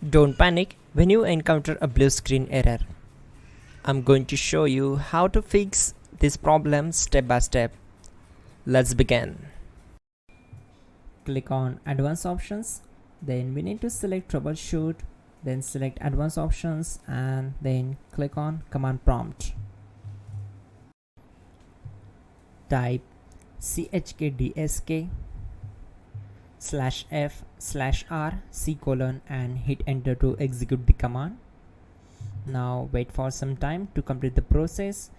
Don't panic when you encounter a blue screen error. I'm going to show you how to fix this problem step by step. Let's begin. Click on Advanced Options. Then we need to select Troubleshoot. Then select Advanced Options and then click on Command Prompt. Type chkdsk/f/r:" and hit enter to execute the command. Now wait for some time to complete the process.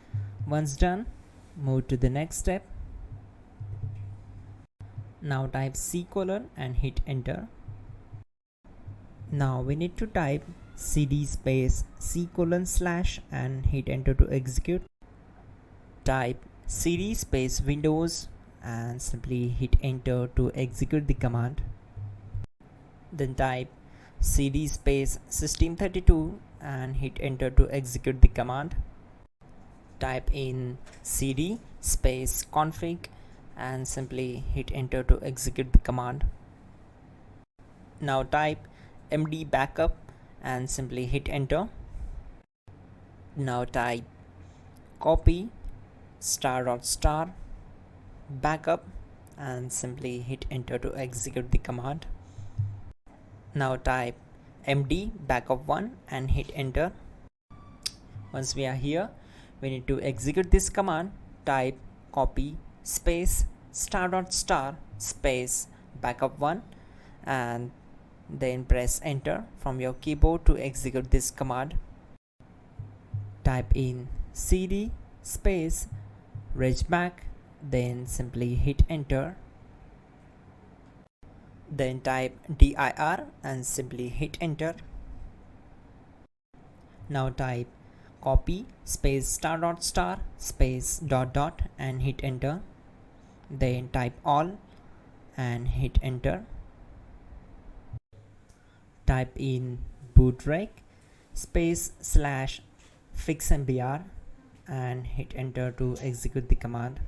Once done, move to the next step. Now type C:" and hit enter. Now we need to type cd space C:/ and hit enter to execute. Type cd space Windows and simply hit enter to execute the command. Then type cd space System32 and hit enter to execute the command. Type in cd space config and simply hit enter to execute the command. Now type md backup and simply hit enter. Now type copy *** backup and simply hit enter to execute the command. Now type md backup1 and hit enter. Once we are here, we need to execute this command. Type copy space *** space backup1 and then press enter from your keyboard to execute this command. Type in cd space regback, then simply hit enter. Then type dir and simply hit enter. Now type copy space *** space ... and hit enter. Then type all and hit enter. Type in bootrec space /fixmbr and hit enter to execute the command.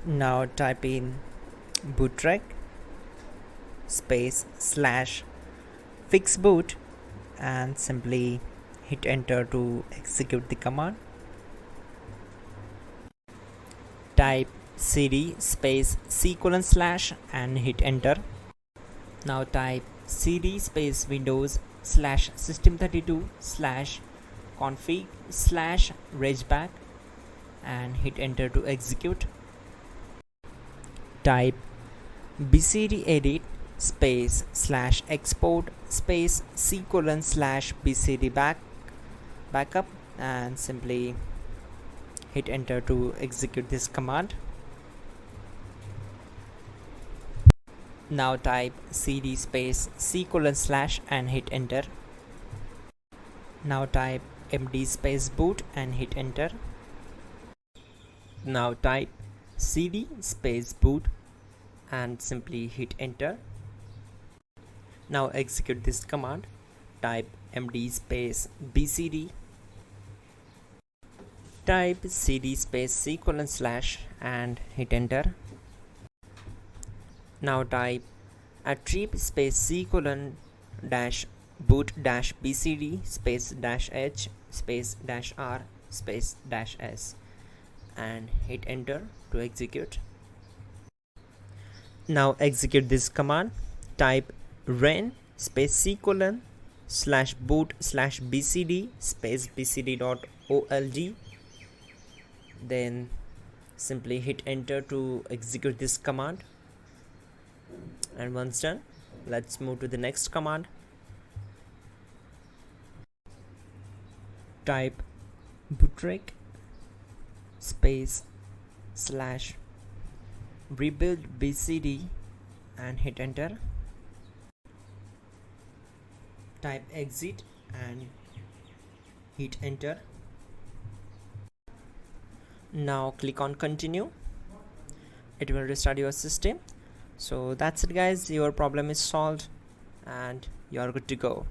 Now type in bootrec space /fixboot and simply hit enter to execute the command. Type cd space C:/ and hit enter. Now type cd space Windows /System32 /config /regback and hit enter to execute. Type bcd edit space /export space C:/ /bcd backup and simply hit enter to execute this command. Now type cd space C:/ and hit enter. Now type md space boot and hit enter. Now type cd space boot and simply hit enter. Now execute this command. Type md space bcd. Type cd space C:/ and hit enter. Now type attrib space C:/ -boot -bcd space -h space -r space -s and hit enter to execute. Now execute this command. Type ren space C:/ /boot /bcd space bcd.old. Then simply hit enter to execute this command. And once done, let's move to the next command. Type bootrec space /rebuild bcd and hit enter. Type exit and hit enter. Now click on continue. It will restart your system. So that's it guys, your problem is solved and you are good to go.